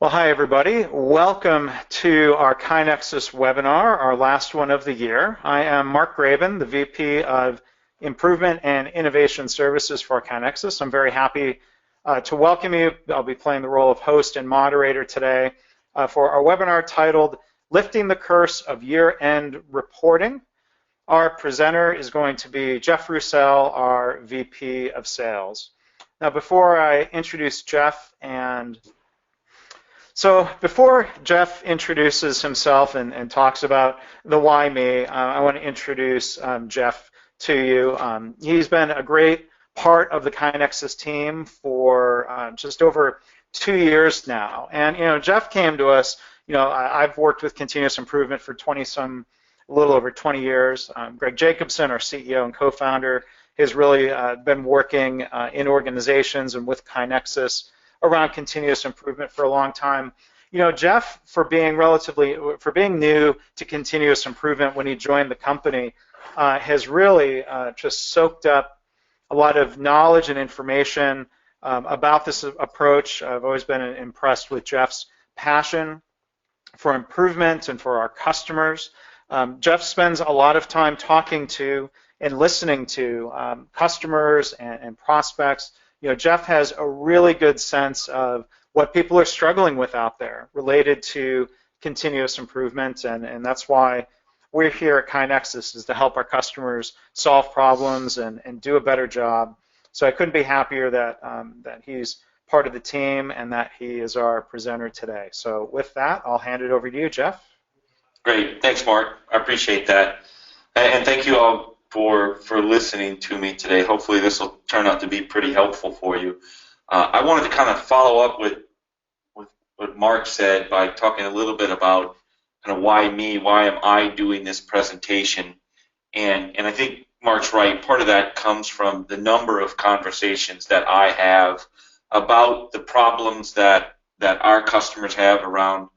Well, hi everybody. Welcome to our KaiNexus webinar, our last one of the year. I am Mark Graben, the VP of Improvement and Innovation Services for KaiNexus. I'm very happy to welcome you. I'll be playing the role of host and moderator today for our webinar titled Lifting the Curse of Year-End Reporting. Our presenter is going to be Jeff Roussel, our VP of Sales. Now, before I introduce Jeff before Jeff introduces himself and talks about the why me, I want to introduce Jeff to you. He's been a great part of the KaiNexus team for just over 2 years now. And, Jeff came to us, I've worked with continuous improvement for a little over 20 years. Greg Jacobson, our CEO and co-founder, has really been working in organizations and with KaiNexus around continuous improvement for a long time. Jeff, for being new to continuous improvement when he joined the company, has really just soaked up a lot of knowledge and information about this approach. I've always been impressed with Jeff's passion for improvement and for our customers. Jeff spends a lot of time talking to and listening to customers and prospects. Jeff has a really good sense of what people are struggling with out there related to continuous improvement, and that's why we're here at KaiNexus, is to help our customers solve problems and do a better job. So I couldn't be happier that he's part of the team and that he is our presenter today. So with that, I'll hand it over to you, Jeff. Great. Thanks, Mark. I appreciate that. And thank you all for listening to me today. Hopefully this will turn out to be pretty helpful for you. I wanted to kind of follow up with what Mark said by talking a little bit about kind of why me, why am I doing this presentation. And I think Mark's right. Part of that comes from the number of conversations that I have about the problems that our customers have around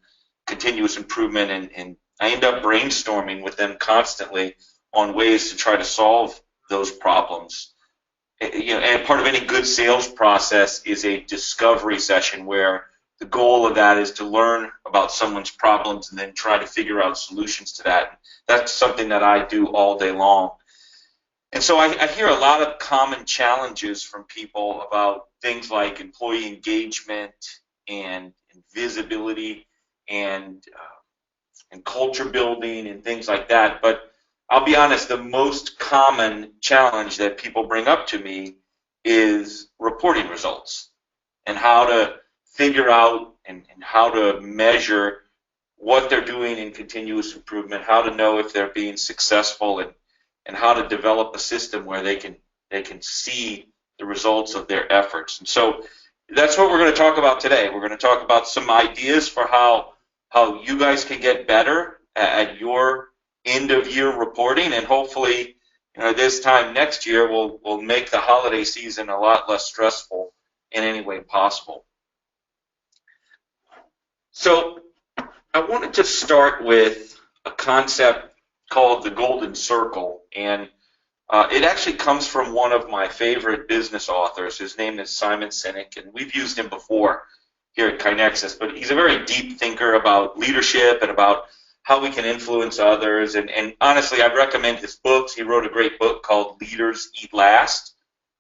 continuous improvement, and I end up brainstorming with them constantly on ways to try to solve those problems. And part of any good sales process is a discovery session where the goal of that is to learn about someone's problems and then try to figure out solutions to that. That's something that I do all day long. And so I hear a lot of common challenges from people about things like employee engagement and visibility and culture building and things like that. But I'll be honest, the most common challenge that people bring up to me is reporting results and how to figure out and how to measure what they're doing in continuous improvement, how to know if they're being successful, and how to develop a system where they can see the results of their efforts. And so that's what we're going to talk about today. We're going to talk about some ideas for how you guys can get better at your end-of-year reporting, and hopefully, this time next year we'll make the holiday season a lot less stressful in any way possible. So I wanted to start with a concept called the golden circle, and it actually comes from one of my favorite business authors. His name is Simon Sinek, and we've used him before here at KaiNexus, but he's a very deep thinker about leadership and about how we can influence others. And honestly, I recommend his books. He wrote a great book called Leaders Eat Last,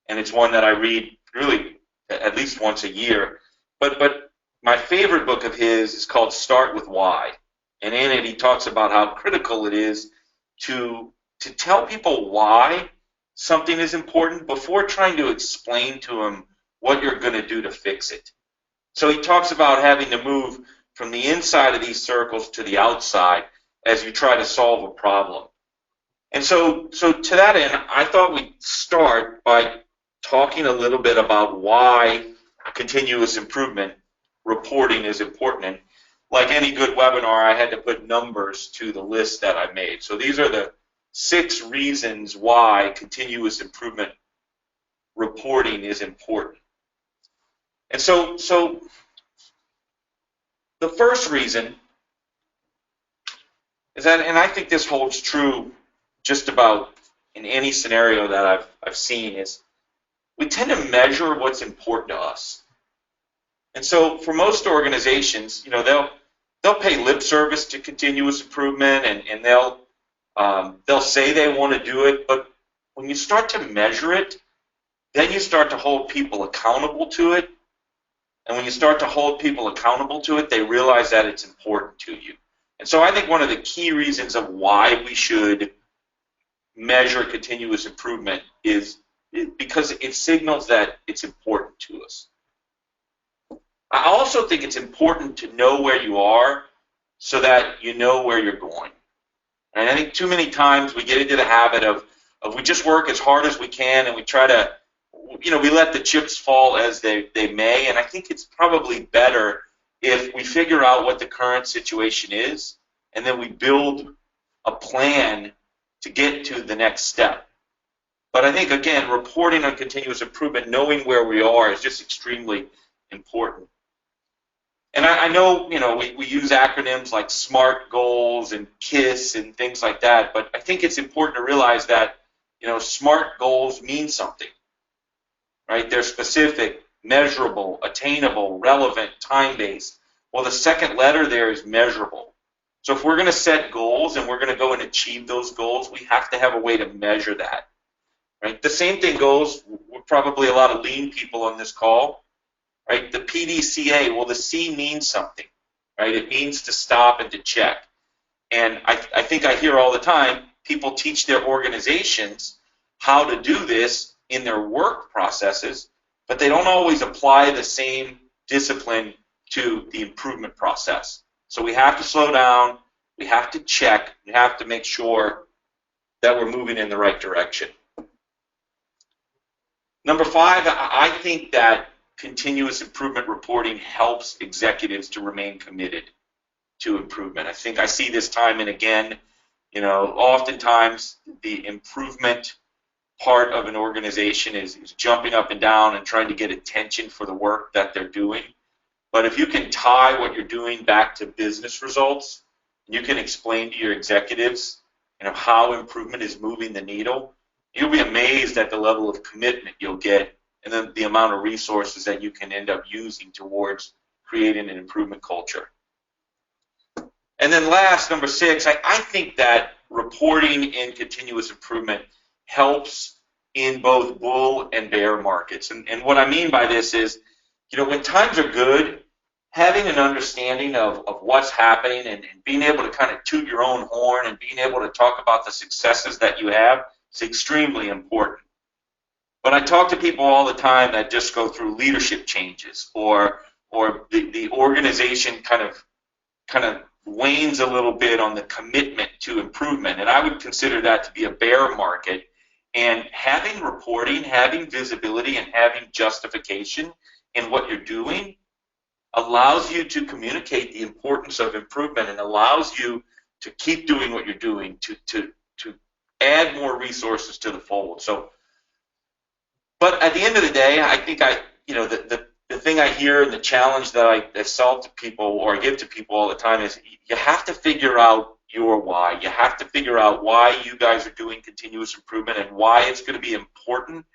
and it's one that I read really at least once a year. But my favorite book of his is called Start With Why, and in it he talks about how critical it is to tell people why something is important before trying to explain to them what you're going to do to fix it. So he talks about having to move from the inside of these circles to the outside as you try to solve a problem. And so to that end, I thought we'd start by talking a little bit about why continuous improvement reporting is important. And like any good webinar, I had to put numbers to the list that I made. So these are the 6 reasons why continuous improvement reporting is important. And so the first reason is that, and I think this holds true just about in any scenario that I've seen, is we tend to measure what's important to us. And so for most organizations, they'll pay lip service to continuous improvement, and they'll say they want to do it, but when you start to measure it, then you start to hold people accountable to it. And when you start to hold people accountable to it, they realize that it's important to you. And so I think one of the key reasons of why we should measure continuous improvement is because it signals that it's important to us. I also think it's important to know where you are so that you know where you're going. And I think too many times we get into the habit of we just work as hard as we can, and we try to, we let the chips fall as they may. And I think it's probably better if we figure out what the current situation is, and then we build a plan to get to the next step. But I think, again, reporting on continuous improvement, knowing where we are, is just extremely important. And I know, we use acronyms like SMART goals and KISS and things like that, but I think it's important to realize that, SMART goals mean something, right? They're specific, measurable, attainable, relevant, time-based. Well, the second letter there is measurable. So if we're going to set goals and we're going to go and achieve those goals, we have to have a way to measure that, right? The same thing goes, we're probably a lot of lean people on this call, right? The PDCA, well, the C means something, right? It means to stop and to check. And I think I hear all the time, people teach their organizations how to do this in their work processes, but they don't always apply the same discipline to the improvement process. So we have to slow down, we have to check, we have to make sure that we're moving in the right direction. Number 5, I think that continuous improvement reporting helps executives to remain committed to improvement. I think I see this time and again, oftentimes the improvement part of an organization is jumping up and down and trying to get attention for the work that they're doing. But if you can tie what you're doing back to business results, you can explain to your executives, how improvement is moving the needle, you'll be amazed at the level of commitment you'll get and then the amount of resources that you can end up using towards creating an improvement culture. And then last, number 6, I think that reporting in continuous improvement helps in both bull and bear markets. And what I mean by this is, when times are good, having an understanding of what's happening and being able to kind of toot your own horn and being able to talk about the successes that you have is extremely important. But I talk to people all the time that just go through leadership changes or the organization kind of wanes a little bit on the commitment to improvement. And I would consider that to be a bear market. And having reporting, having visibility, and having justification in what you're doing allows you to communicate the importance of improvement and allows you to keep doing what you're doing, to add more resources to the fold. So, but at the end of the day, I think the thing I hear and the challenge that I solve to people or give to people all the time is you have to figure out your why. You have to figure out why you guys are doing continuous improvement and why it's going to be important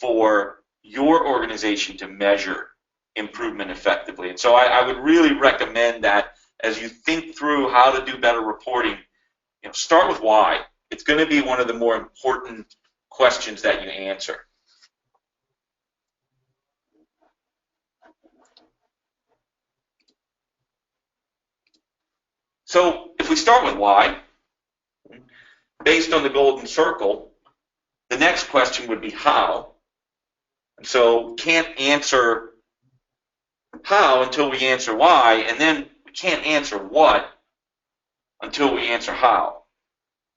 for your organization to measure improvement effectively. And so I would really recommend that as you think through how to do better reporting, start with why. It's going to be one of the more important questions that you answer. So if we start with why, based on the golden circle, the next question would be how. And so can't answer how until we answer why, and then we can't answer what until we answer how.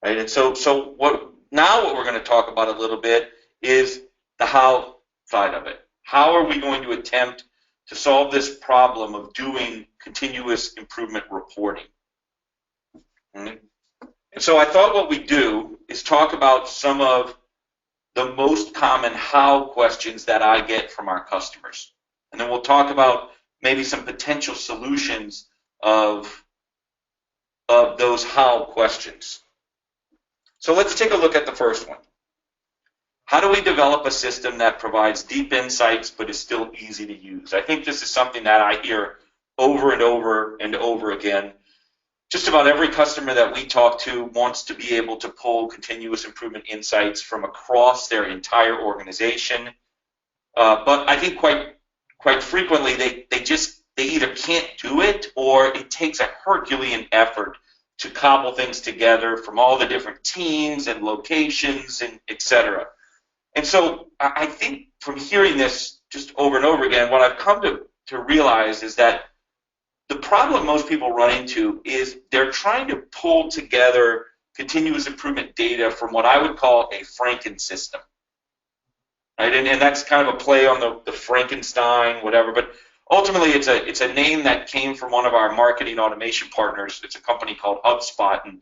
Right? And so what we're going to talk about a little bit is the how side of it. How are we going to attempt to solve this problem of doing continuous improvement reporting? And so I thought what we'd do is talk about some of the most common how questions that I get from our customers. And then we'll talk about maybe some potential solutions of those how questions. So let's take a look at the first one. How do we develop a system that provides deep insights but is still easy to use? I think this is something that I hear over and over and over again. Just about every customer that we talk to wants to be able to pull continuous improvement insights from across their entire organization. But I think quite frequently they either can't do it, or it takes a Herculean effort to cobble things together from all the different teams and locations and et cetera. And so I think from hearing this just over and over again, what I've come to realize is that the problem most people run into is they're trying to pull together continuous improvement data from what I would call a Franken-system. Right? And that's kind of a play on the Frankenstein, whatever. But ultimately, it's a name that came from one of our marketing automation partners. It's a company called HubSpot, and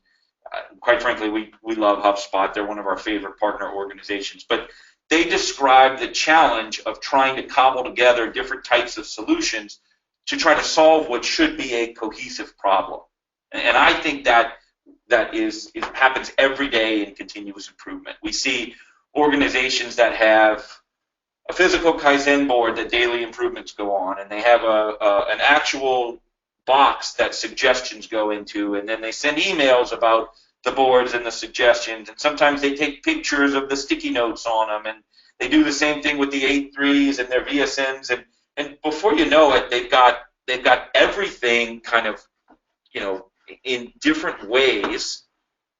quite frankly, we love HubSpot. They're one of our favorite partner organizations. But they describe the challenge of trying to cobble together different types of solutions to try to solve what should be a cohesive problem. And I think that it happens every day in continuous improvement. We see organizations that have a physical Kaizen board that daily improvements go on, and they have an actual box that suggestions go into, and then they send emails about the boards and the suggestions, and sometimes they take pictures of the sticky notes on them, and they do the same thing with the 8.3s and their VSMs, and before you know it, they've got everything kind of, in different ways,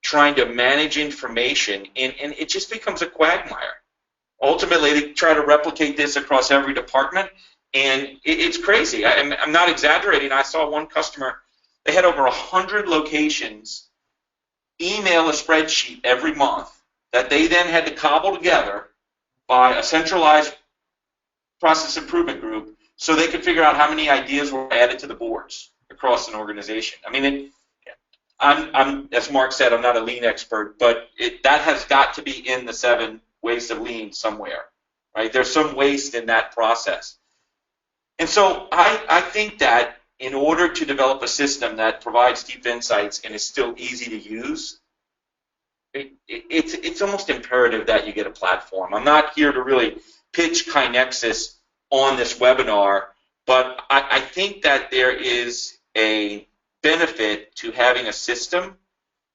trying to manage information, and it just becomes a quagmire. Ultimately, they try to replicate this across every department, and it's crazy. I'm not exaggerating. I saw one customer, they had over 100 locations email a spreadsheet every month that they then had to cobble together by a centralized process improvement group so they could figure out how many ideas were added to the boards across an organization. I mean, I'm as Mark said, I'm not a lean expert, but that has got to be in the 7 ways of lean somewhere, right? There's some waste in that process. And so I think that in order to develop a system that provides deep insights and is still easy to use, it's almost imperative that you get a platform. I'm not here to really pitch KaiNexus on this webinar, but I think that there is a benefit to having a system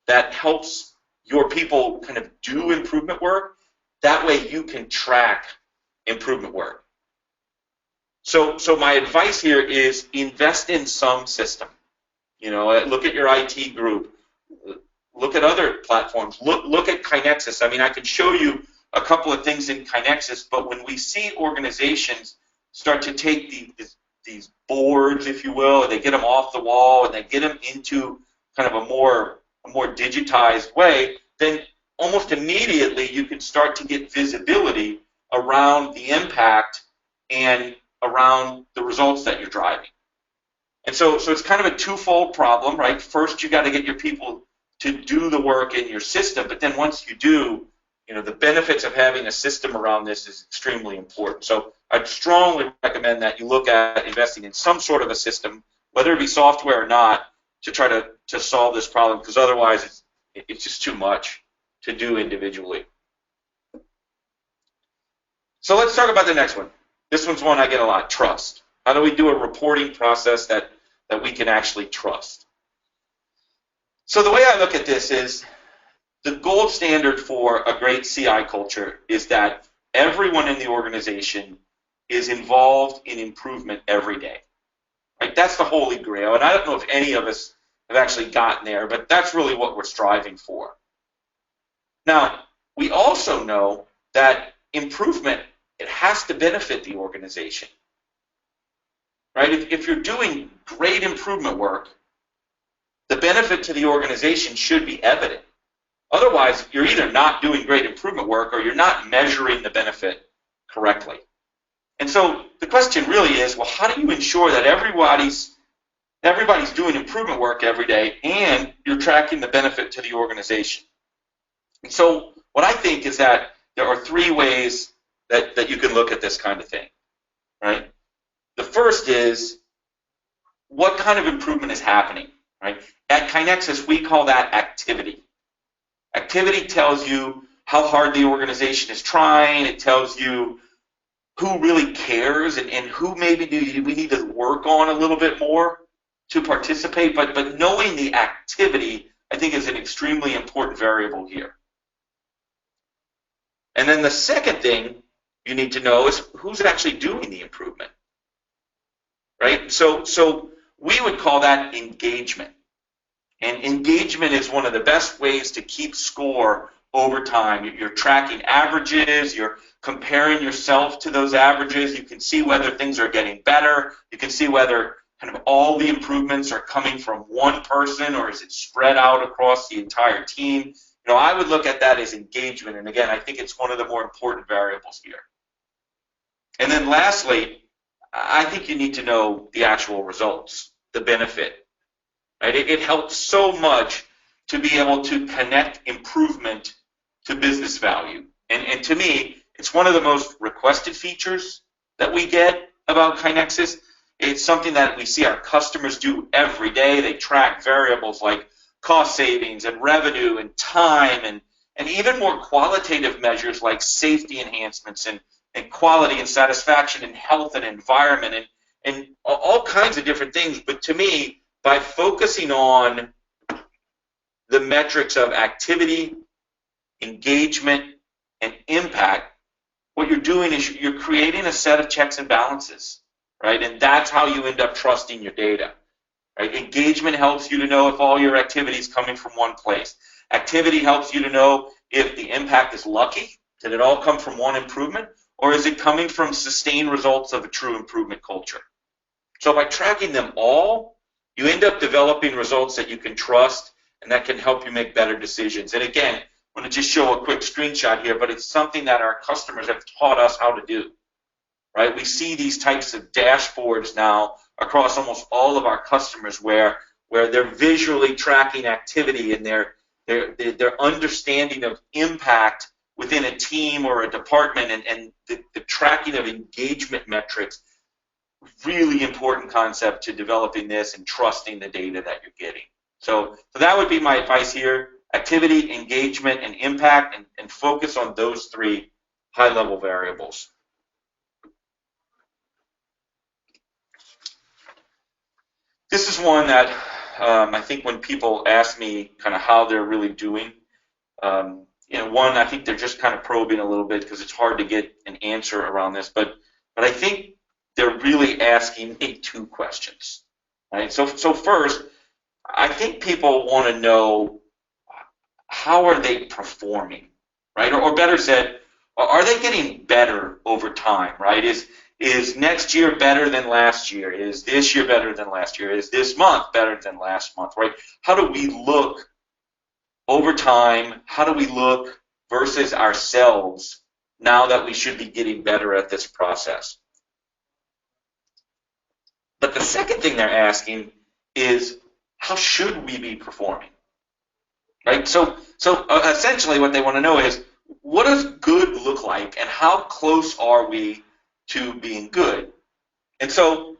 that helps your people kind of do improvement work. That way you can track improvement work. So my advice here is invest in some system. Look at your IT group. Look at other platforms. Look at KaiNexus. I mean, I can show you a couple of things in KaiNexus, but when we see organizations start to take these boards, if you will, and they get them off the wall and they get them into kind of a more digitized way, then almost immediately you can start to get visibility around the impact and around the results that you're driving. And so it's kind of a twofold problem, right? First, you got to get your people to do the work in your system, but then once you do, the benefits of having a system around this is extremely important. So I'd strongly recommend that you look at investing in some sort of a system, whether it be software or not, to try to solve this problem, because otherwise it's just too much to do individually. So let's talk about the next one. This one's one I get a lot, trust. How do we do a reporting process that we can actually trust? So the way I look at this is the gold standard for a great CI culture is that everyone in the organization is involved in improvement every day. Right? That's the holy grail, and I don't know if any of us have actually gotten there, but that's really what we're striving for. Now, we also know that improvement, it has to benefit the organization. Right? If you're doing great improvement work, the benefit to the organization should be evident. Otherwise, you're either not doing great improvement work or you're not measuring the benefit correctly. And so the question really is, well, how do you ensure that everybody's doing improvement work every day and you're tracking the benefit to the organization? And so what I think is that there are 3 ways that you can look at this kind of thing, right? The first is, what kind of improvement is happening, right? At KaiNexus, we call that activity. Activity tells you how hard the organization is trying. It tells you who really cares and who maybe we need to work on a little bit more to participate. But knowing the activity, I think, is an extremely important variable here. And then the second thing you need to know is who's actually doing the improvement, right? So we would call that engagement. And engagement is one of the best ways to keep score over time. You're tracking averages, you're comparing yourself to those averages. You can see whether things are getting better. You can see whether kind of all the improvements are coming from one person or is it spread out across the entire team. You know, I would look at that as engagement. And again, I think it's one of the more important variables here. And then lastly, I think you need to know the actual results, the benefit. Right? It helps so much to be able to connect improvement to business value. And to me, it's one of the most requested features that we get about KaiNexus. It's something that we see our customers do every day. They track variables like cost savings and revenue and time and even more qualitative measures like safety enhancements and quality and satisfaction and health and environment and all kinds of different things. But to me, by focusing on the metrics of activity, engagement, and impact, what you're doing is you're creating a set of checks and balances, right? And that's how you end up trusting your data, right? Engagement helps you to know if all your activity is coming from one place. Activity helps you to know if the impact is lucky, did it all come from one improvement, or is it coming from sustained results of a true improvement culture? So by tracking them all, you end up developing results that you can trust and that can help you make better decisions. And again, I'm going to just show a quick screenshot here, but it's something that our customers have taught us how to do, right? We see these types of dashboards now across almost all of our customers where they're visually tracking activity and their understanding of impact within a team or a department and the tracking of engagement metrics. Really important concept to developing this and trusting the data that you're getting. So that would be my advice here. Activity, engagement, and impact, and focus on those three high-level variables. This is one that I think when people ask me kind of how they're really doing, one, I think they're just kind of probing a little bit because it's hard to get an answer around this, but I think they're really asking me two questions. Right? So first, I think people want to know how are they performing, right? Or better said, are they getting better over time, right? Is next year better than last year? Is this year better than last year? Is this month better than last month, right? How do we look over time? How do we look versus ourselves now that we should be getting better at this process? But the second thing they're asking is, how should we be performing? Right? So essentially what they want to know is, what does good look like and how close are we to being good? And so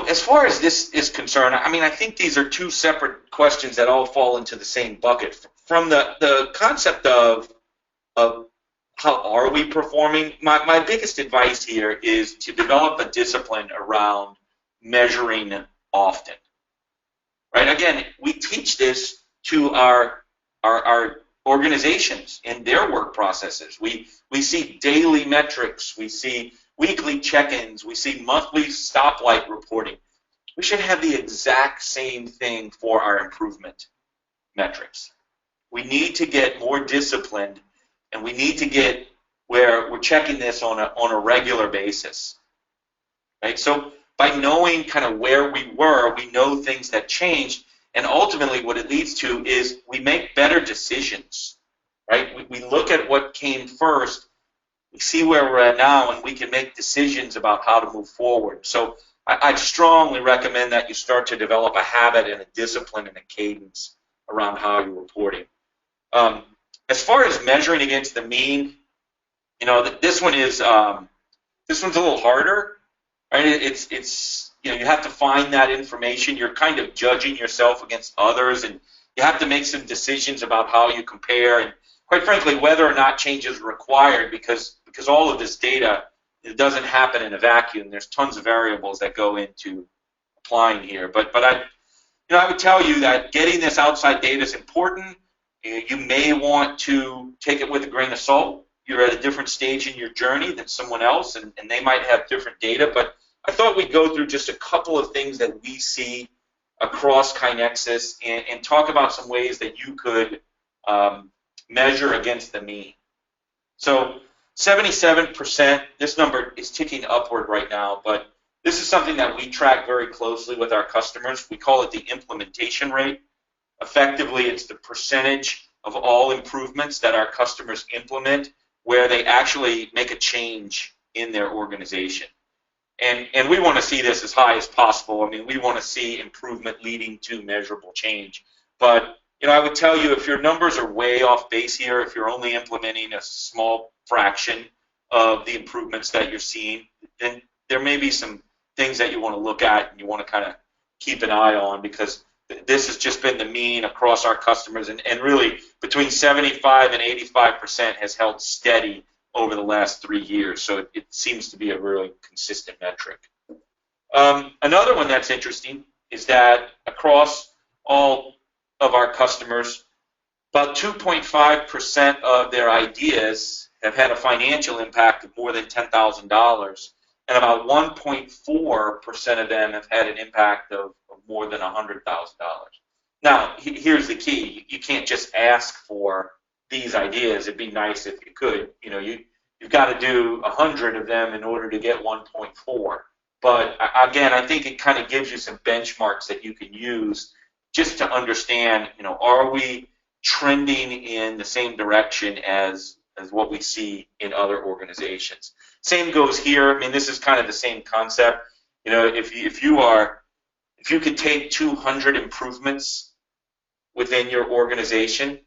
as far as this is concerned, I mean, I think these are two separate questions that all fall into the same bucket. From the concept of how are we performing, my biggest advice here is to develop a discipline around measuring often. Right? Again, we teach this to our organizations in their work processes. We see daily metrics, we see weekly check-ins, we see monthly stoplight reporting. We should have the exact same thing for our improvement metrics. We need to get more disciplined, and we need to get where we're checking this on a regular basis. Right? So by knowing kind of where we were, we know things that changed, and ultimately what it leads to is we make better decisions. Right? We look at what came first, we see where we're at now, and we can make decisions about how to move forward. So I'd strongly recommend that you start to develop a habit and a discipline and a cadence around how you're reporting. As far as measuring against the mean, this one's a little harder. Right? It's you have to find that information. You're kind of judging yourself against others, and you have to make some decisions about how you compare. And quite frankly, whether or not change is required, because all of this data, it doesn't happen in a vacuum. There's tons of variables that go into applying here. But I would tell you that getting this outside data is important. You may want to take it with a grain of salt. You're at a different stage in your journey than someone else, and they might have different data. But I thought we'd go through just a couple of things that we see across KaiNexus and talk about some ways that you could measure against the mean. So 77%, this number is ticking upward right now, but this is something that we track very closely with our customers. We call it the implementation rate. Effectively, it's the percentage of all improvements that our customers implement where they actually make a change in their organization. And we want to see this as high as possible. I mean, we want to see improvement leading to measurable change. But, I would tell you, if your numbers are way off base here, if you're only implementing a small fraction of the improvements that you're seeing, then there may be some things that you want to look at and you want to kind of keep an eye on, because this has just been the mean across our customers, and really between 75 and 85% has held steady over the last 3 years. So it seems to be a really consistent metric. Another one that's interesting is that across all of our customers, about 2.5% of their ideas have had a financial impact of more than $10,000, and about 1.4% of them have had an impact of more than $100,000. Now, here's the key. You can't just ask for these ideas. It'd be nice if you could. You've got to do 100 of them in order to get 1.4. But again, I think it kind of gives you some benchmarks that you can use just to understand, are we trending in the same direction as what we see in other organizations. Same goes here. I mean, this is kind of the same concept. If you could take 200 improvements within your organization,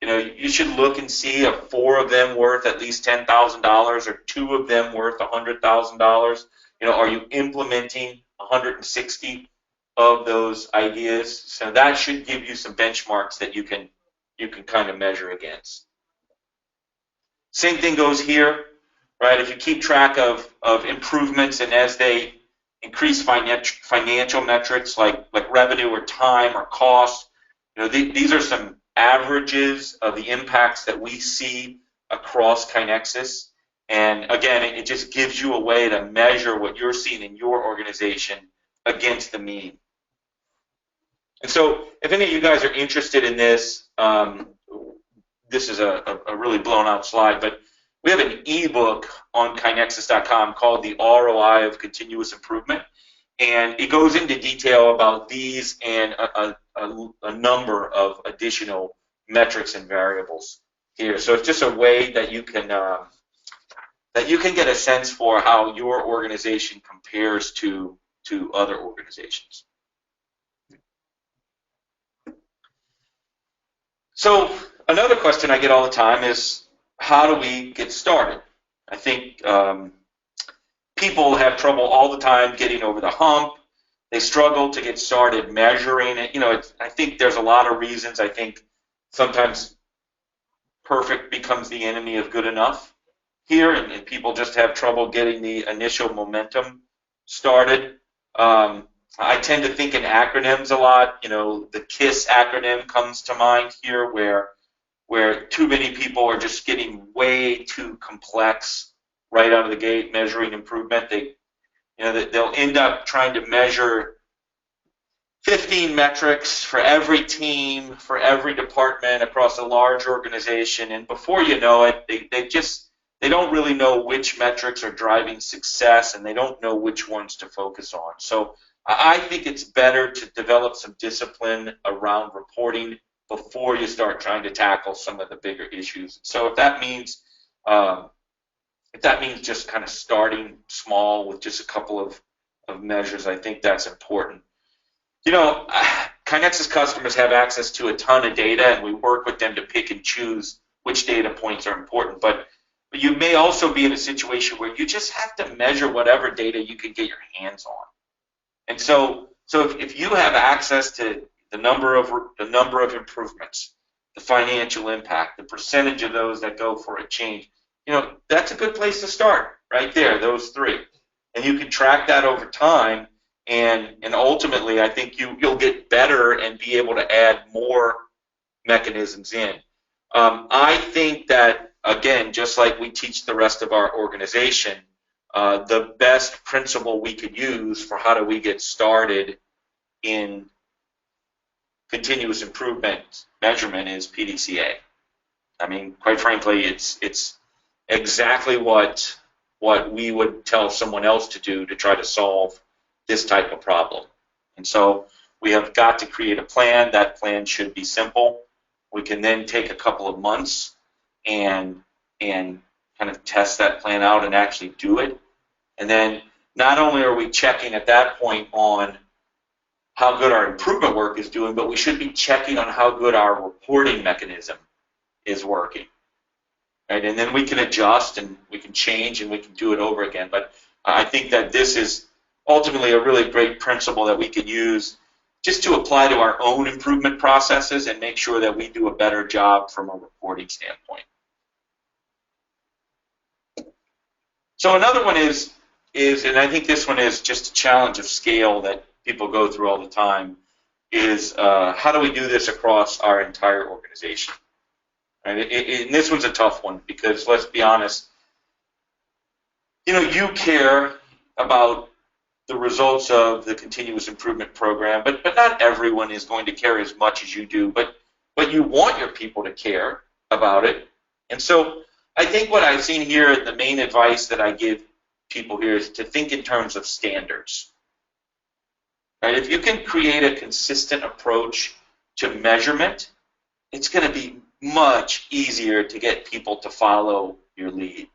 you should look and see if 4 of them worth at least $10,000 or 2 of them worth $100,000. Are you implementing 160 of those ideas? So that should give you some benchmarks that you can kind of measure against. Same thing goes here, right? If you keep track of improvements, and as they increase financial metrics like revenue or time or cost, these are some averages of the impacts that we see across KaiNexus. And again, it just gives you a way to measure what you're seeing in your organization against the mean. And so if any of you guys are interested in this, this is a really blown out slide, but we have an ebook on KaiNexus.com called The ROI of Continuous Improvement. And it goes into detail about these and a number of additional metrics and variables here. So it's just a way that you can get a sense for how your organization compares to other organizations. So another question I get all the time is, how do we get started? I think people have trouble all the time getting over the hump. They struggle to get started measuring it. I think there's a lot of reasons. I think sometimes perfect becomes the enemy of good enough here, and people just have trouble getting the initial momentum started. I tend to think in acronyms a lot. The KISS acronym comes to mind here, where too many people are just getting way too complex right out of the gate measuring improvement. They'll end up trying to measure 15 metrics for every team, for every department across a large organization, and before you know it, they don't really know which metrics are driving success, and they don't know which ones to focus on. So I think it's better to develop some discipline around reporting before you start trying to tackle some of the bigger issues. So if that means just kind of starting small with just a couple of measures, I think that's important. KaiNexus customers have access to a ton of data, and we work with them to pick and choose which data points are important. But you may also be in a situation where you just have to measure whatever data you can get your hands on. And so if you have access to the number of improvements, the financial impact, the percentage of those that go for a change. That's a good place to start right there, those three. And you can track that over time, and ultimately I think you'll get better and be able to add more mechanisms in. I think that, again, just like we teach the rest of our organization, the best principle we could use for how do we get started in continuous improvement measurement is PDCA. I mean, quite frankly, it's exactly what we would tell someone else to do to try to solve this type of problem. And so we have got to create a plan. That plan should be simple. We can then take a couple of months and kind of test that plan out and actually do it. And then not only are we checking at that point on how good our improvement work is doing, but we should be checking on how good our reporting mechanism is working. Right? And then we can adjust and we can change and we can do it over again. But I think that this is ultimately a really great principle that we can use just to apply to our own improvement processes and make sure that we do a better job from a reporting standpoint. So another one is, and I think this one is just a challenge of scale that people go through all the time, is how do we do this across our entire organization? Right? And this one's a tough one because, let's be honest, you care about the results of the continuous improvement program, but not everyone is going to care as much as you do, but you want your people to care about it. And so I think what I've seen here, the main advice that I give people here is to think in terms of standards. Right? If you can create a consistent approach to measurement, it's going to be much easier to get people to follow your lead.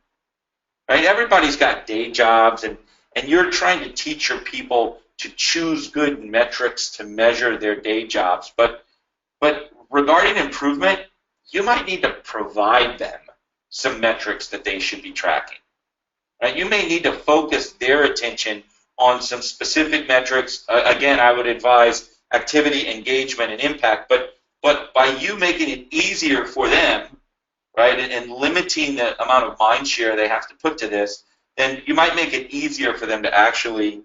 Right? Everybody's got day jobs, and you're trying to teach your people to choose good metrics to measure their day jobs. But regarding improvement, you might need to provide them some metrics that they should be tracking. Right? You may need to focus their attention on some specific metrics. Again, I would advise activity, engagement, and impact. But by you making it easier for them, right, and limiting the amount of mind share they have to put to this, then you might make it easier for them to actually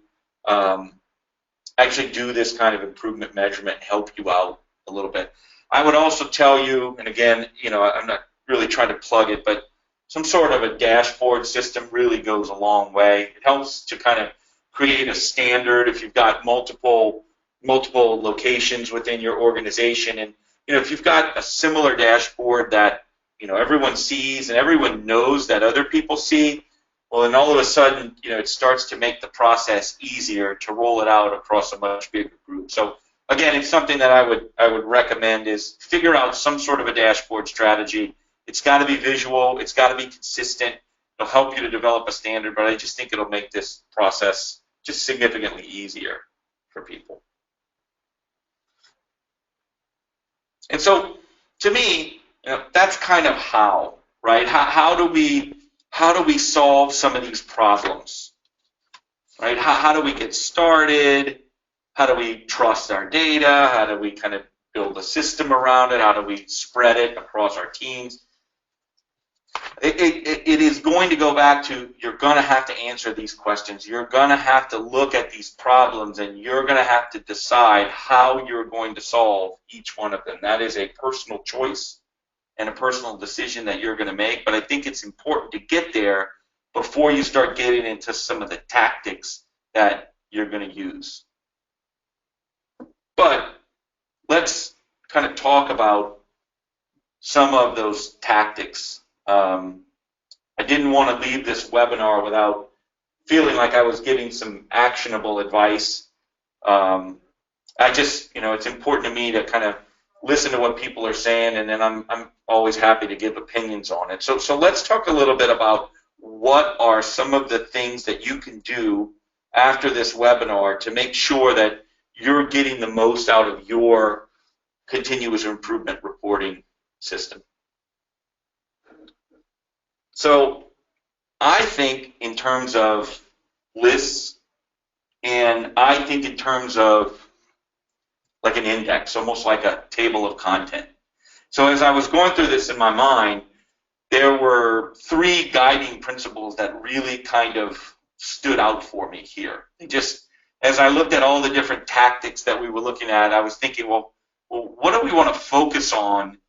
do this kind of improvement measurement and help you out a little bit. I would also tell you, and again, I'm not really trying to plug it, but some sort of a dashboard system really goes a long way. It helps to kind of create a standard if you've got multiple locations within your organization, and if you've got a similar dashboard that everyone sees and everyone knows that other people see, well, then all of a sudden it starts to make the process easier to roll it out across a much bigger group. So again, it's something that I would recommend is figure out some sort of a dashboard strategy. It's got to be visual. It's got to be consistent. It'll help you to develop a standard, but I just think it'll make this process just significantly easier for people. And so, to me, that's kind of how, right? How do we solve some of these problems, right? How do we get started? How do we trust our data? How do we kind of build a system around it? How do we spread it across our teams? It is going to go back to, you're going to have to answer these questions. You're going to have to look at these problems, and you're going to have to decide how you're going to solve each one of them. That is a personal choice and a personal decision that you're going to make, but I think it's important to get there before you start getting into some of the tactics that you're going to use. But let's kind of talk about some of those tactics. I didn't want to leave this webinar without feeling like I was giving some actionable advice. It's important to me to kind of listen to what people are saying, and then I'm always happy to give opinions on it. So let's talk a little bit about what are some of the things that you can do after this webinar to make sure that you're getting the most out of your continuous improvement reporting system. So I think in terms of lists, and I think in terms of like an index, almost like a table of content. So as I was going through this in my mind, there were three guiding principles that really kind of stood out for me here. As I looked at all the different tactics that we were looking at, I was thinking, well, what do we want to focus on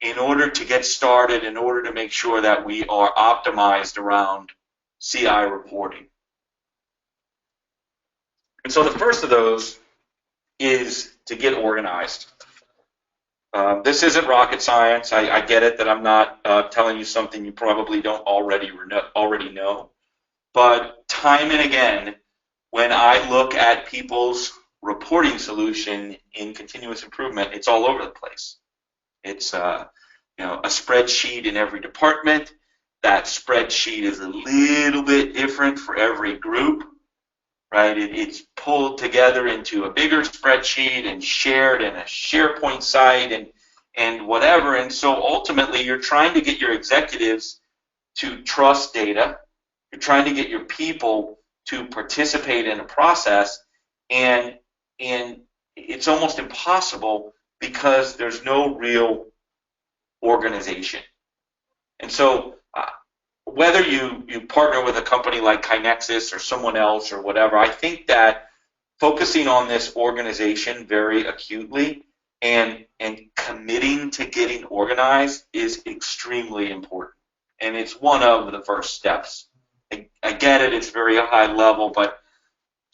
in order to get started, in order to make sure that we are optimized around CI reporting? And so the first of those is to get organized. This isn't rocket science. I get it that I'm not telling you something you probably don't already know. But time and again, when I look at people's reporting solution in continuous improvement, it's all over the place. It's a spreadsheet in every department. That spreadsheet is a little bit different for every group, right? It's pulled together into a bigger spreadsheet and shared in a SharePoint site and whatever. And so ultimately, you're trying to get your executives to trust data. You're trying to get your people to participate in a process, and it's almost impossible because there's no real organization. And so whether you partner with a company like KaiNexus or someone else or whatever, I think that focusing on this organization very acutely and committing to getting organized is extremely important. And it's one of the first steps. I get it, it's very high level, but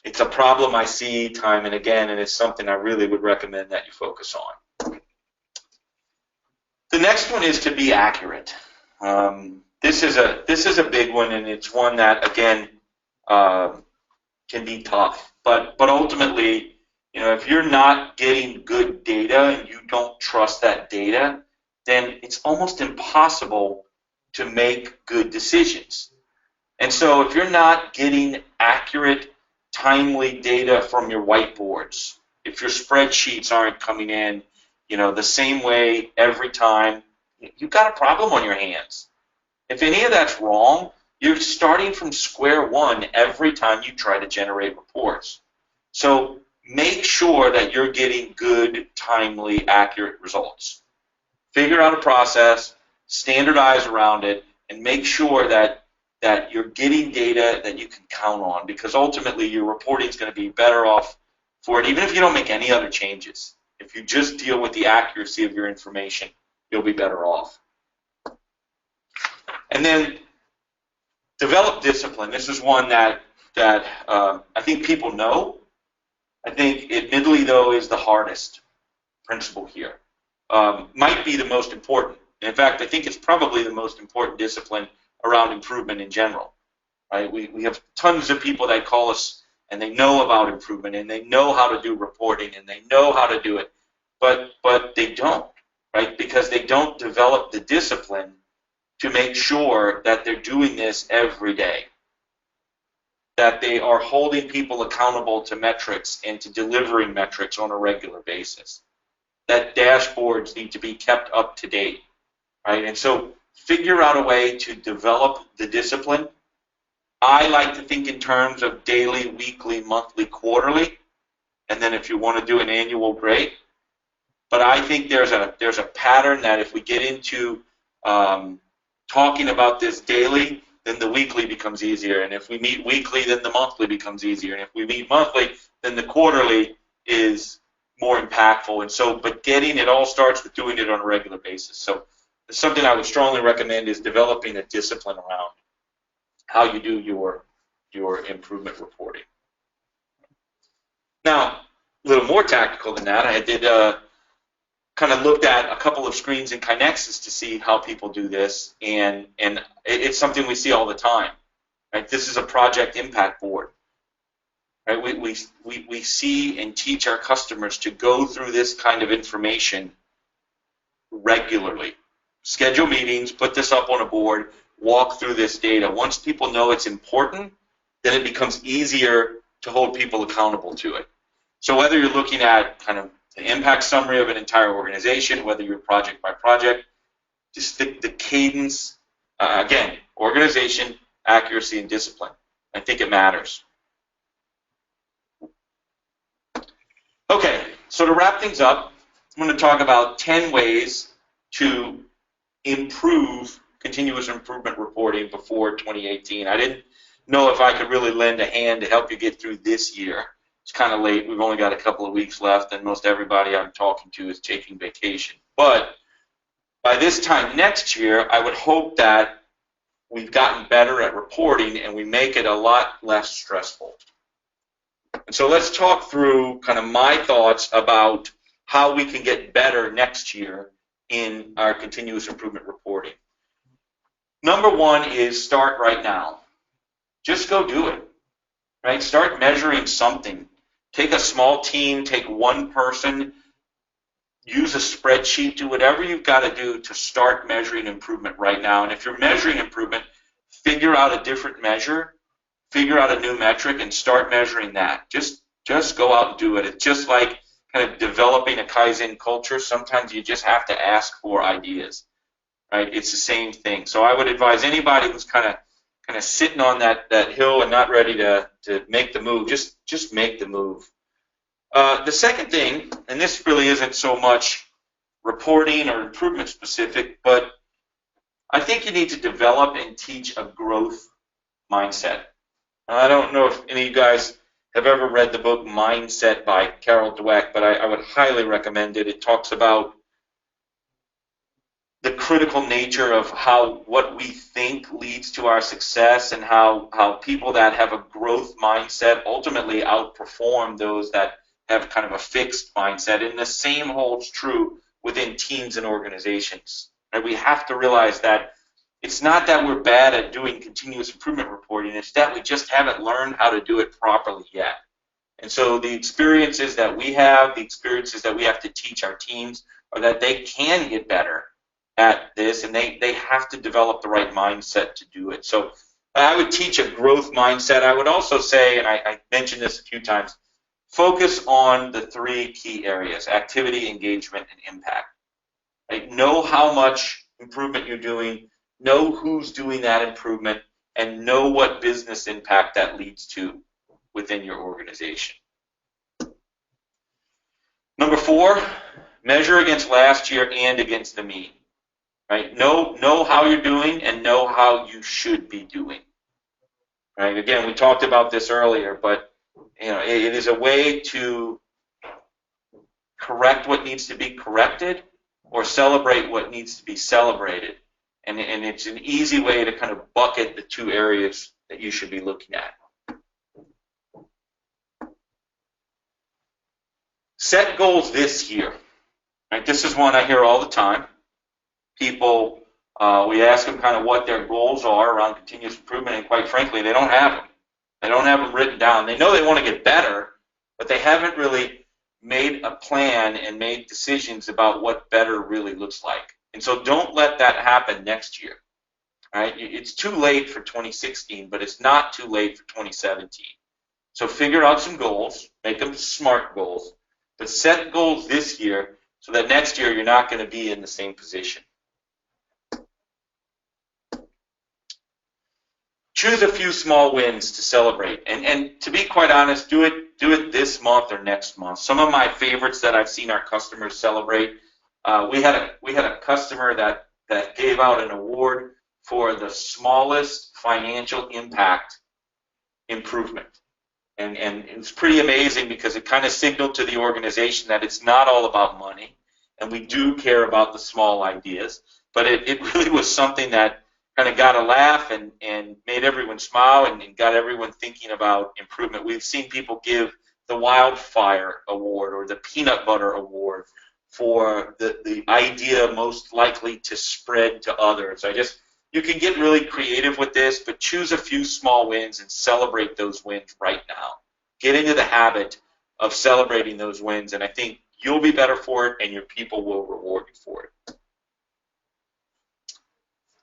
it's a problem I see time and again, and it's something I really would recommend that you focus on. The next one is to be accurate. This is a big one, and it's one that again can be tough. But ultimately, if you're not getting good data and you don't trust that data, then it's almost impossible to make good decisions. And so if you're not getting accurate, timely data from your whiteboards, if your spreadsheets aren't coming in, the same way every time, you've got a problem on your hands. If any of that's wrong, you're starting from square one every time you try to generate reports. So make sure that you're getting good, timely, accurate results. Figure out a process, standardize around it, and make sure that you're getting data that you can count on, because ultimately your reporting is going to be better off for it, even if you don't make any other changes. If you just deal with the accuracy of your information, you'll be better off. And then develop discipline. This is one that I think people know. I think admittedly, though, is the hardest principle here. Might be the most important. In fact, I think it's probably the most important discipline around improvement in general. Right? We have tons of people that call us and they know about improvement and they know how to do reporting and they know how to do it, but they don't, right? Because they don't develop the discipline to make sure that they're doing this every day, that they are holding people accountable to metrics and to delivering metrics on a regular basis, that dashboards need to be kept up to date, right? And so figure out a way to develop the discipline. I like to think in terms of daily, weekly, monthly, quarterly, and then if you want to do an annual, great. But I think there's a pattern that if we get into talking about this daily, then the weekly becomes easier. And if we meet weekly, then the monthly becomes easier. And if we meet monthly, then the quarterly is more impactful. And so, but it all starts with doing it on a regular basis. So something I would strongly recommend is developing a discipline around how you do your improvement reporting. Now, a little more tactical than that, I did kind of looked at a couple of screens in KaiNexus to see how people do this, and it's something we see all the time. Right? This is a project impact board. Right? We see and teach our customers to go through this kind of information regularly. Schedule meetings, put this up on a board, walk through this data. Once people know it's important, then it becomes easier to hold people accountable to it. So whether you're looking at kind of the impact summary of an entire organization, whether you're project by project, just the cadence, again, organization, accuracy, and discipline. I think it matters. Okay, so to wrap things up, I'm going to talk about 10 ways to improve continuous improvement reporting before 2018. I didn't know if I could really lend a hand to help you get through this year. It's kind of late. We've only got a couple of weeks left, and most everybody I'm talking to is taking vacation. But by this time next year, I would hope that we've gotten better at reporting and we make it a lot less stressful. And so let's talk through kind of my thoughts about how we can get better next year in our continuous improvement reporting. Number one is start right now. Just go do it, right? Start measuring something. Take a small team, take one person, use a spreadsheet, do whatever you've got to do to start measuring improvement right now. And if you're measuring improvement, figure out a different measure, figure out a new metric, and start measuring that. Just go out and do it. It's just like kind of developing a Kaizen culture. Sometimes you just have to ask for ideas, right? It's the same thing. So I would advise anybody who's kind of sitting on that hill and not ready to make the move, just make the move. The second thing, and this really isn't so much reporting or improvement specific, but I think you need to develop and teach a growth mindset. I don't know if any of you guys have ever read the book Mindset by Carol Dweck, but I would highly recommend it. It talks about the critical nature of what we think leads to our success, and how people that have a growth mindset ultimately outperform those that have kind of a fixed mindset. And the same holds true within teams and organizations. Right? We have to realize that it's not that we're bad at doing continuous improvement reporting, it's that we just haven't learned how to do it properly yet. And so the experiences that we have, the experiences that we have to teach our teams, are that they can get better at this, and they have to develop the right mindset to do it. So I would teach a growth mindset. I would also say, and I mentioned this a few times, focus on the three key areas: activity, engagement, and impact. Right? Know how much improvement you're doing, know who's doing that improvement, and know what business impact that leads to within your organization. Number four, measure against last year and against the mean. Right? Know how you're doing and know how you should be doing. Right? Again, we talked about this earlier, but it is a way to correct what needs to be corrected or celebrate what needs to be celebrated. And it's an easy way to kind of bucket the two areas that you should be looking at. Set goals this year. Right? This is one I hear all the time. People, we ask them kind of what their goals are around continuous improvement, and quite frankly, they don't have them. They don't have them written down. They know they want to get better, but they haven't really made a plan and made decisions about what better really looks like. And so don't let that happen next year. Right? It's too late for 2016, but it's not too late for 2017. So figure out some goals, make them smart goals, but set goals this year so that next year you're not going to be in the same position. Choose a few small wins to celebrate, and to be quite honest, do it this month or next month. Some of my favorites that I've seen our customers celebrate. We had a customer that gave out an award for the smallest financial impact improvement, and it was pretty amazing because it kind of signaled to the organization that it's not all about money, and we do care about the small ideas, but it really was something that kind of got a laugh and made everyone smile and got everyone thinking about improvement. We've seen people give the wildfire award or the peanut butter award for the idea most likely to spread to others. You can get really creative with this, but choose a few small wins and celebrate those wins right now. Get into the habit of celebrating those wins, and I think you'll be better for it and your people will reward you for it.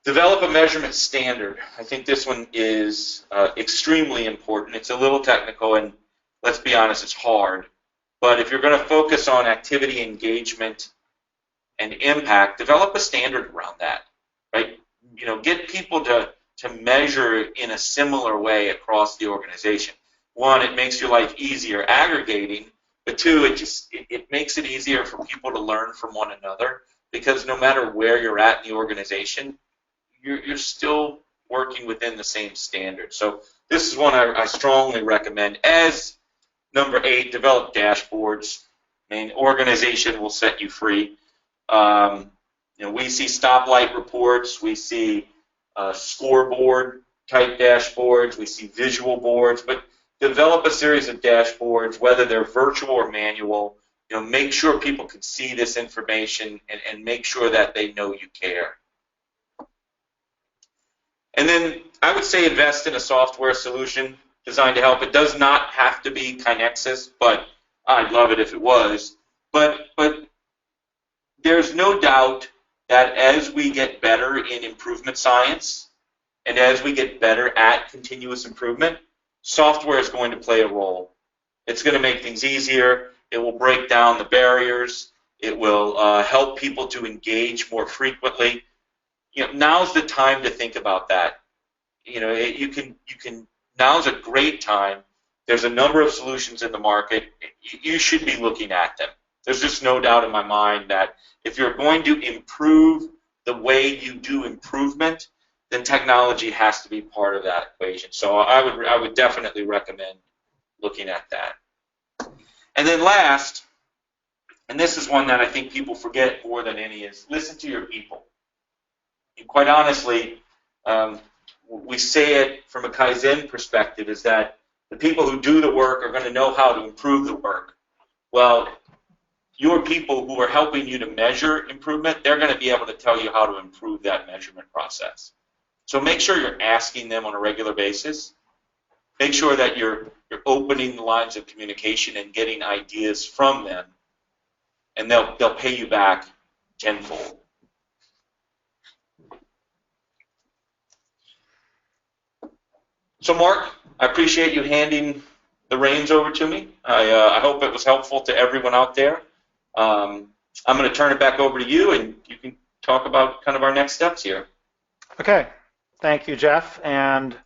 Develop a measurement standard. I think this one is extremely important. It's a little technical, and let's be honest, it's hard. But if you're going to focus on activity, engagement, and impact, develop a standard around that. Right? Get people to measure in a similar way across the organization. One, it makes your life easier aggregating, but two, it makes it easier for people to learn from one another. because no matter where you're at in the organization, you're still working within the same standard. So this is one I strongly recommend. As number 8, develop dashboards. I mean, organization will set you free. We see stoplight reports, we see scoreboard type dashboards, we see visual boards, but develop a series of dashboards, whether they're virtual or manual. Make sure people can see this information and make sure that they know you care. And then I would say invest in a software solution designed to help. It does not have to be KaiNexus, but I'd love it if it was. But there's no doubt that as we get better in improvement science and as we get better at continuous improvement, software is going to play a role. It's going to make things easier. It will break down the barriers. It will help people to engage more frequently. Now's the time to think about that. Now's a great time. There's a number of solutions in the market. You should be looking at them. There's just no doubt in my mind that if you're going to improve the way you do improvement, then technology has to be part of that equation. So I would definitely recommend looking at that. And then last, and this is one that I think people forget more than any, is listen to your people. And quite honestly, we say it from a Kaizen perspective, is that the people who do the work are going to know how to improve the work. Well, your people who are helping you to measure improvement, they're going to be able to tell you how to improve that measurement process. So make sure you're asking them on a regular basis. Make sure that you're opening the lines of communication and getting ideas from them, and they'll pay you back tenfold. So Mark, I appreciate you handing the reins over to me. I hope it was helpful to everyone out there. I'm going to turn it back over to you, and you can talk about kind of our next steps here. Okay, thank you, Jeff. And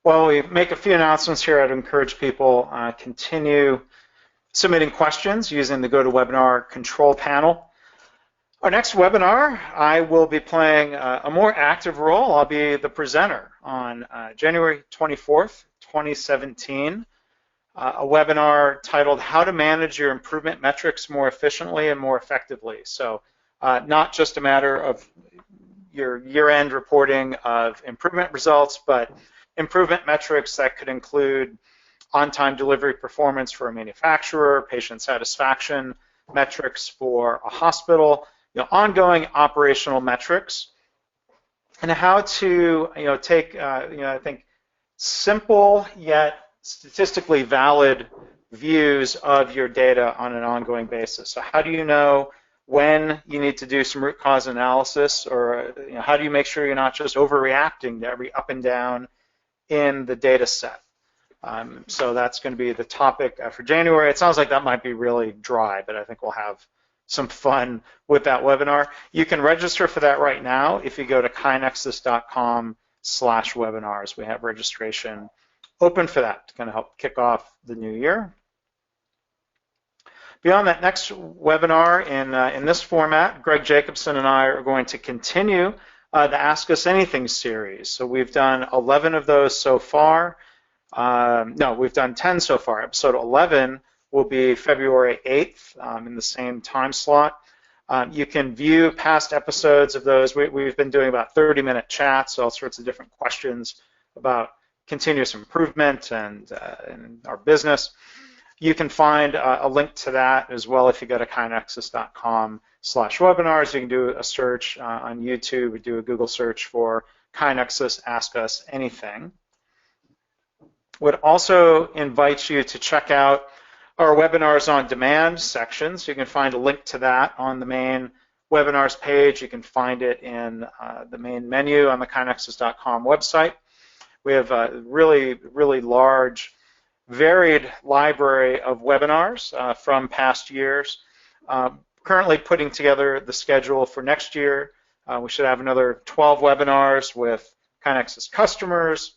while we make a few announcements here, I'd encourage people continue submitting questions using the GoToWebinar control panel. Our next webinar, I will be playing a more active role. I'll be the presenter on January 24th, 2017, a webinar titled How to Manage Your Improvement Metrics More Efficiently and More Effectively. So not just a matter of your year-end reporting of improvement results, but improvement metrics that could include on-time delivery performance for a manufacturer, patient satisfaction metrics for a hospital, ongoing operational metrics, and how to take I think simple yet statistically valid views of your data on an ongoing basis. So how do you know when you need to do some root cause analysis, or how do you make sure you're not just overreacting to every up and down in the data set? So that's going to be the topic for January. It sounds like that might be really dry, but I think we'll have some fun with that webinar. You can register for that right now if you go to kainexus.com/webinars. We have registration open for that to kind of help kick off the new year. Beyond that next webinar in this format, Greg Jacobson and I are going to continue the Ask Us Anything series. So we've done 11 of those so far. No, we've done 10 so far. Episode 11 will be February 8th in the same time slot. You can view past episodes of those. We've been doing about 30-minute chats, all sorts of different questions about continuous improvement and our business. You can find a link to that as well if you go to kainexus.com/webinars. You can do a search on YouTube, do a Google search for KaiNexus Ask Us Anything. Would also invite you to check out our webinars on demand sections. You can find a link to that on the main webinars page. You can find it in the main menu on the kainexus.com website. We have a really, really large, varied library of webinars from past years. Currently putting together the schedule for next year. We should have another 12 webinars with KaiNexus customers,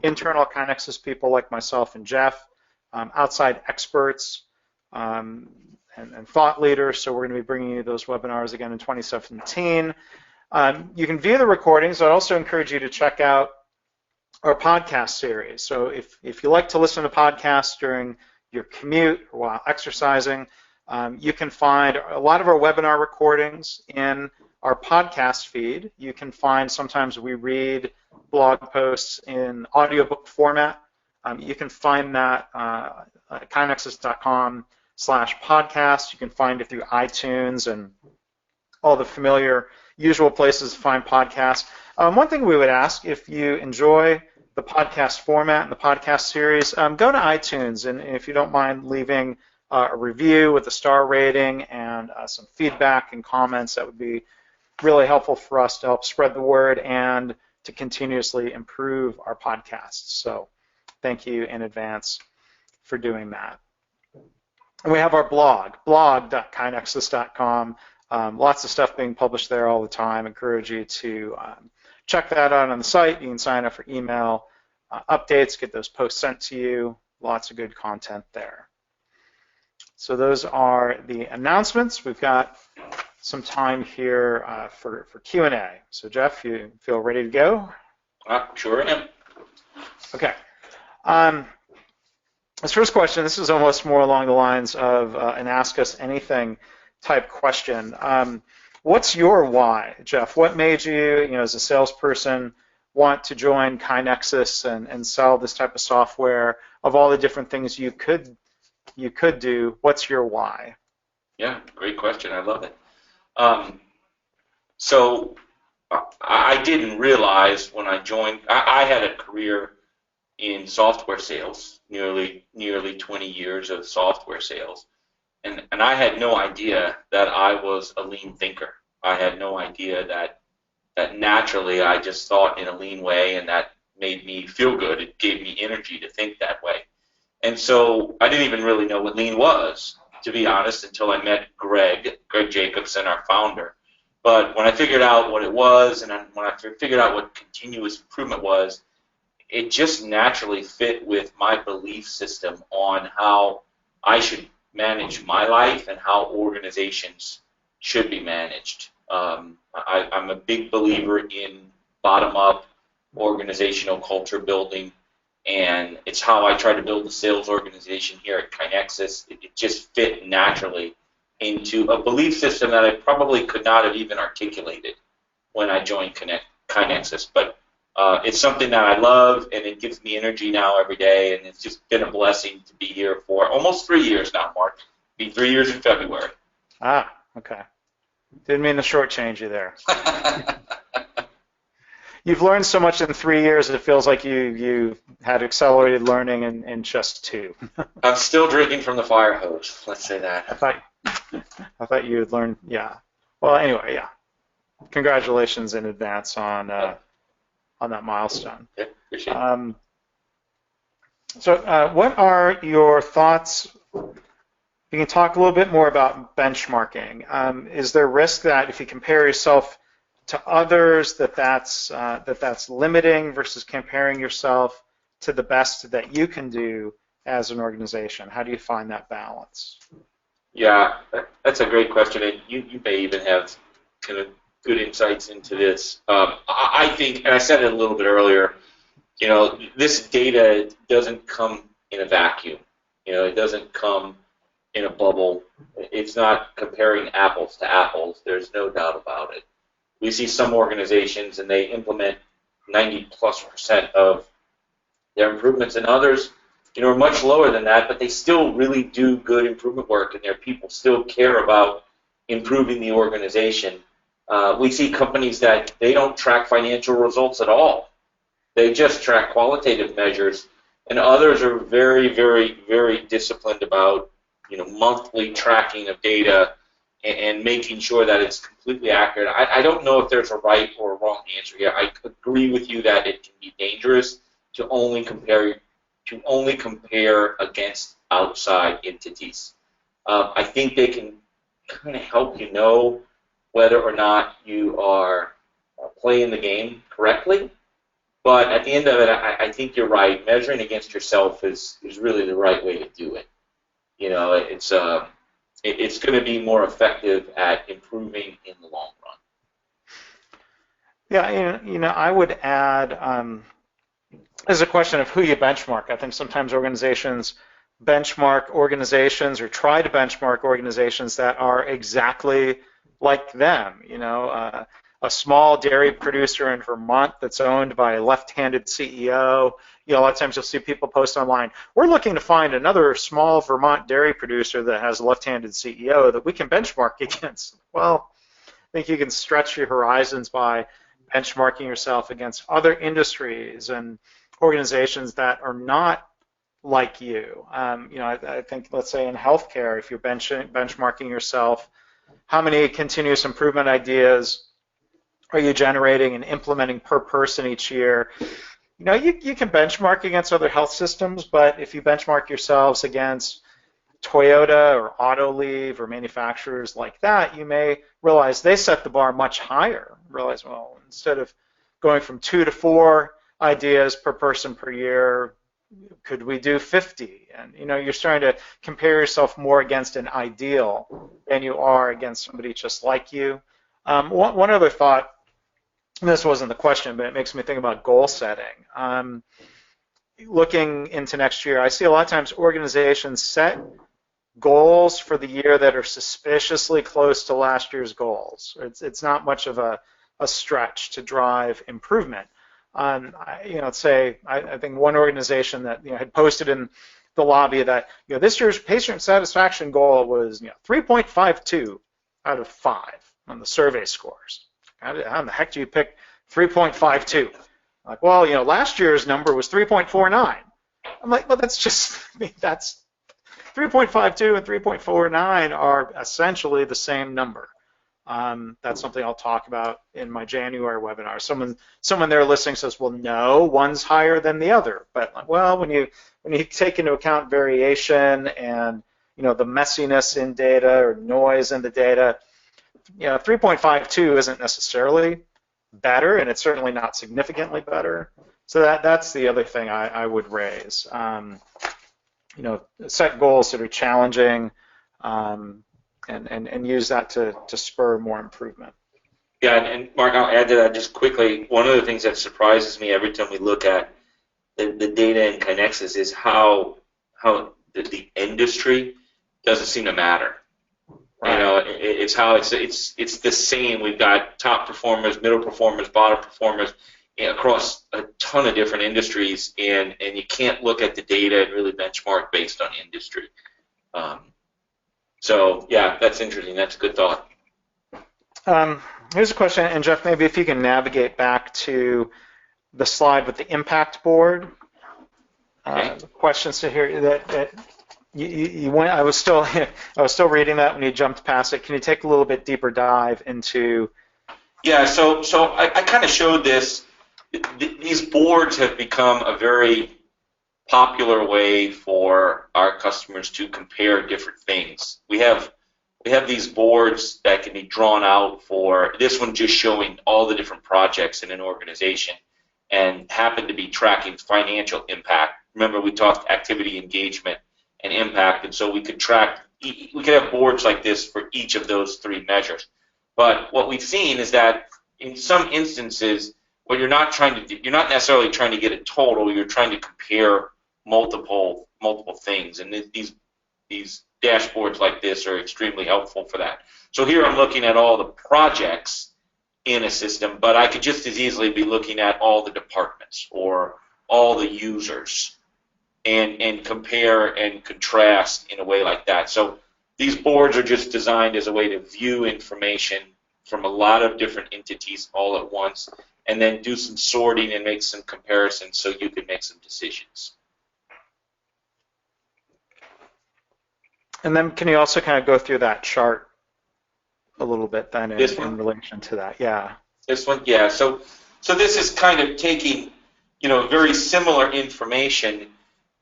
internal KaiNexus people like myself and Jeff, outside experts, and thought leaders. So we're going to be bringing you those webinars again in 2017. You can view the recordings. I'd also encourage you to check out our podcast series. So if you like to listen to podcasts during your commute or while exercising, you can find a lot of our webinar recordings in our podcast feed. You can find sometimes we read blog posts in audiobook format. You can find that at KaiNexus.com/podcast. You can find it through iTunes and all the familiar usual places to find podcasts. One thing we would ask, if you enjoy the podcast format and the podcast series, go to iTunes, and if you don't mind leaving a review with a star rating and some feedback and comments, that would be really helpful for us to help spread the word and to continuously improve our podcasts. So thank you in advance for doing that. And we have our blog.kainexus.com. Lots of stuff being published there all the time. Encourage you to check that out on the site. You can sign up for email updates, get those posts sent to you. Lots of good content there. So those are the announcements. We've got some time here for Q&A. So Jeff, you feel ready to go? Sure am. Okay. This first question, this is almost more along the lines of an ask us anything type question. What's your why, Jeff? What made you, as a salesperson, want to join KaiNexus and sell this type of software? Of all the different things you could do, what's your why? Yeah, great question. I love it. So I didn't realize when I joined, I had a career in software sales, nearly 20 years of software sales. And I had no idea that I was a lean thinker. I had no idea that naturally I just thought in a lean way, and that made me feel good. It gave me energy to think that way. And so I didn't even really know what lean was, to be honest, until I met Greg Jacobson, our founder. But when I figured out what it was, and when I figured out what continuous improvement was, it just naturally fit with my belief system on how I should manage my life and how organizations should be managed. I'm a big believer in bottom-up organizational culture building, and it's how I try to build the sales organization here at KaiNexus. It just fit naturally into a belief system that I probably could not have even articulated when I joined KaiNexus. But it's something that I love, and it gives me energy now every day, and it's just been a blessing to be here for almost 3 years now, Mark. It'll be 3 years in February. Ah, okay. Didn't mean to shortchange you there. You've learned so much in 3 years, it feels like you had accelerated learning in just 2. I'm still drinking from the fire hose, let's say that. I thought you had learned, yeah. Well, anyway, yeah. Congratulations in advance on that milestone. Yeah, appreciate it. So what are your thoughts? You can talk a little bit more about benchmarking. Is there risk that if you compare yourself to others, that's limiting versus comparing yourself to the best that you can do as an organization? How do you find that balance? Yeah, that's a great question, and you may even have kind of good insights into this. I think, and I said it a little bit earlier, this data doesn't come in a vacuum. It doesn't come in a bubble. It's not comparing apples to apples. There's no doubt about it. We see some organizations, and they implement 90+% of their improvements, and others, are much lower than that, but they still really do good improvement work, and their people still care about improving the organization. We see companies that they don't track financial results at all. They just track qualitative measures, and others are very, very, very disciplined about monthly tracking of data and making sure that it's completely accurate. I don't know if there's a right or a wrong answer here. I agree with you that it can be dangerous to only compare against outside entities. I think they can kind of help you know whether or not you are playing the game correctly. But at the end of it, I think you're right. Measuring against yourself is really the right way to do it. it's going to be more effective at improving in the long run. Yeah, I would add, there's a question of who you benchmark. I think sometimes organizations benchmark organizations or try to benchmark organizations that are exactly like them. A small dairy producer in Vermont that's owned by a left-handed CEO. A lot of times you'll see people post online, we're looking to find another small Vermont dairy producer that has a left-handed CEO that we can benchmark against. Well, I think you can stretch your horizons by benchmarking yourself against other industries and organizations that are not like you. I think, let's say in healthcare, if you're benchmarking yourself, how many continuous improvement ideas are you generating and implementing per person each year? You can benchmark against other health systems, but if you benchmark yourselves against Toyota or Autoliv or manufacturers like that, you may realize they set the bar much higher. Realize, well, instead of going from 2 to 4 ideas per person per year, could we do 50? And you're starting to compare yourself more against an ideal than you are against somebody just like you. One other thought, and this wasn't the question, but it makes me think about goal setting. Looking into next year, I see a lot of times organizations set goals for the year that are suspiciously close to last year's goals. It's not much of a stretch to drive improvement. I think one organization that had posted in the lobby that this year's patient satisfaction goal was 3.52 out of 5 on the survey scores. How in the heck do you pick 3.52? Like, well, last year's number was 3.49. I'm like, well, that's 3.52 and 3.49 are essentially the same number. That's something I'll talk about in my January webinar. Someone there listening says, well, no, one's higher than the other. But, well, when you take into account variation and the messiness in data or noise in the data, 3.52 isn't necessarily better, and it's certainly not significantly better. So that's the other thing I would raise. Set goals that are challenging, and use that to spur more improvement. Yeah, and Mark, I'll add to that just quickly. One of the things that surprises me every time we look at the data in KaiNexus is how the industry doesn't seem to matter. Right. It's how it's the same. We've got top performers, middle performers, bottom performers across a ton of different industries, and you can't look at the data and really benchmark based on industry. So yeah, that's interesting. That's a good thought. Here's a question, and Jeff, maybe if you can navigate back to the slide with the impact board. Okay. The questions to here that you went. I was still reading that when you jumped past it. Can you take a little bit deeper dive into? Yeah. So I kind of showed this. These boards have become a very popular way for our customers to compare different things. We have these boards that can be drawn out for this one, just showing all the different projects in an organization and happen to be tracking financial impact. Remember, we talked activity, engagement, and impact, and so we could have boards like this for each of those 3 measures. But what we've seen is that in some instances, what you're not necessarily trying to get a total, you're trying to compare multiple things, and these dashboards like this are extremely helpful for that. So here I'm looking at all the projects in a system, but I could just as easily be looking at all the departments or all the users and compare and contrast in a way like that. So these boards are just designed as a way to view information from a lot of different entities all at once, and then do some sorting and make some comparisons so you can make some decisions. And then can you also kind of go through that chart a little bit then in relation to that? Yeah. This one, yeah. So this is kind of taking, very similar information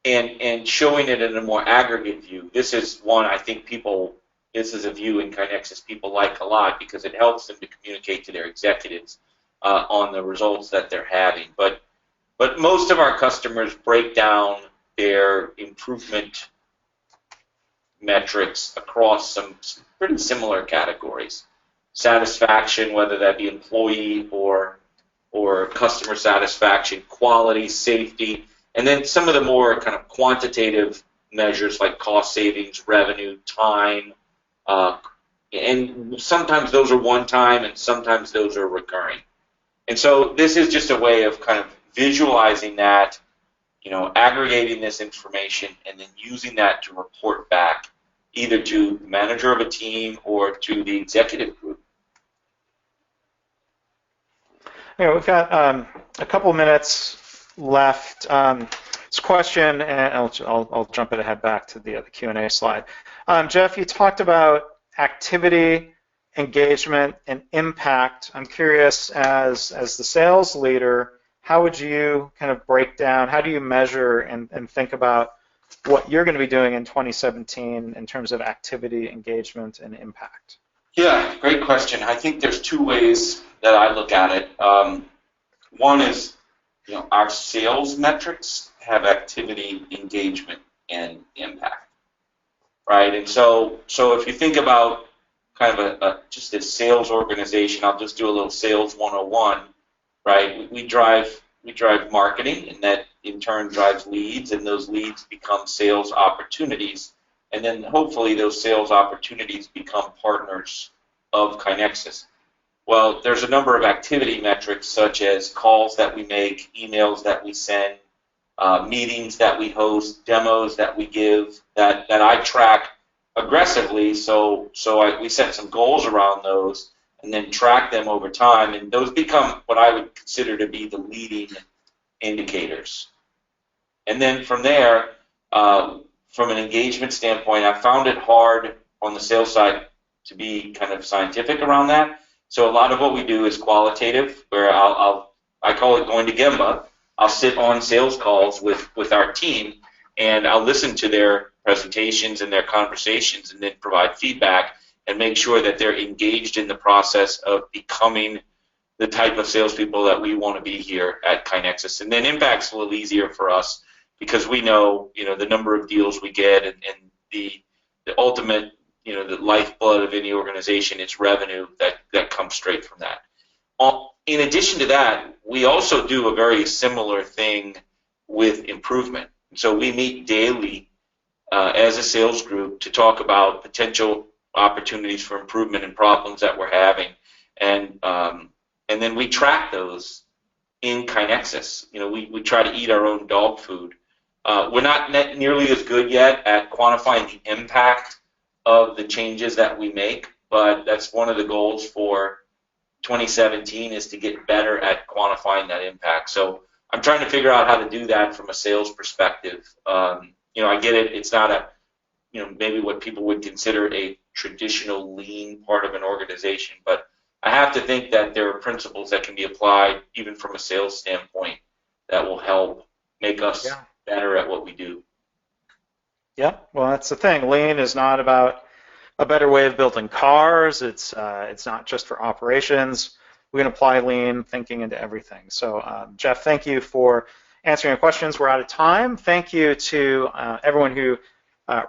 and showing it in a more aggregate view. This is one I think this is a view in KaiNexus people like a lot because it helps them to communicate to their executives on the results that they're having. But most of our customers break down their improvement metrics across some pretty similar categories. Satisfaction, whether that be employee or customer satisfaction, quality, safety, and then some of the more kind of quantitative measures like cost savings, revenue, time, and sometimes those are one-time and sometimes those are recurring. And so this is just a way of kind of visualizing that, aggregating this information and then using that to report back either to the manager of a team or to the executive group. We've got a couple minutes left. This question, and I'll jump it ahead back to the Q&A slide. Jeff, you talked about activity, engagement, and impact. I'm curious, as the sales leader, how would you kind of break down, how do you measure and think about what you're going to be doing in 2017 in terms of activity, engagement, and impact? Yeah, great question. I think there's two ways that I look at it. One is, our sales metrics have activity, engagement, and impact, right? And so if you think about kind of just a sales organization, I'll just do a little sales 101, right? We drive marketing, and that in turn drives leads, and those leads become sales opportunities, and then hopefully those sales opportunities become partners of KaiNexus. Well, there's a number of activity metrics such as calls that we make, emails that we send, meetings that we host, demos that we give, that I track aggressively. So we set some goals around those and then track them over time, and those become what I would consider to be the leading indicators. And then from there, from an engagement standpoint, I found it hard on the sales side to be kind of scientific around that. So a lot of what we do is qualitative, where I call it going to Gemba. I'll sit on sales calls with our team, and I'll listen to their presentations and their conversations and then provide feedback and make sure that they're engaged in the process of becoming the type of salespeople that we want to be here at KaiNexus. And then impact's a little easier for us because we know, the number of deals we get and the ultimate, the lifeblood of any organization is revenue that comes straight from that. In addition to that, we also do a very similar thing with improvement. So we meet daily as a sales group to talk about potential opportunities for improvement and problems that we're having, and then we track those in KaiNexus. We try to eat our own dog food. We're not nearly as good yet at quantifying the impact of the changes that we make, but that's one of the goals for 2017 is to get better at quantifying that impact. So I'm trying to figure out how to do that from a sales perspective. I get it. It's not maybe what people would consider a traditional lean part of an organization, but I have to think that there are principles that can be applied even from a sales standpoint that will help make us better at what we do. Yeah, well, that's the thing. Lean is not about a better way of building cars. It's not just for operations. We can apply lean thinking into everything. So, Jeff, thank you for answering your questions. We're out of time. Thank you to everyone who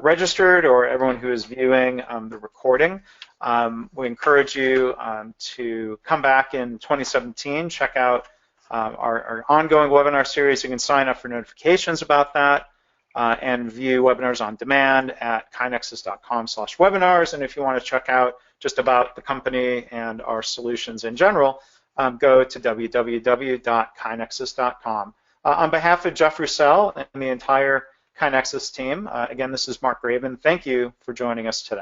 registered or everyone who is viewing the recording. We encourage you to come back in 2017, check out our ongoing webinar series. You can sign up for notifications about that and view webinars on demand at kainexus.com/webinars. And if you want to check out just about the company and our solutions in general, go to www.kainexus.com. On behalf of Jeff Roussel and the entire KaiNexus team, again, this is Mark Graven. Thank you for joining us today.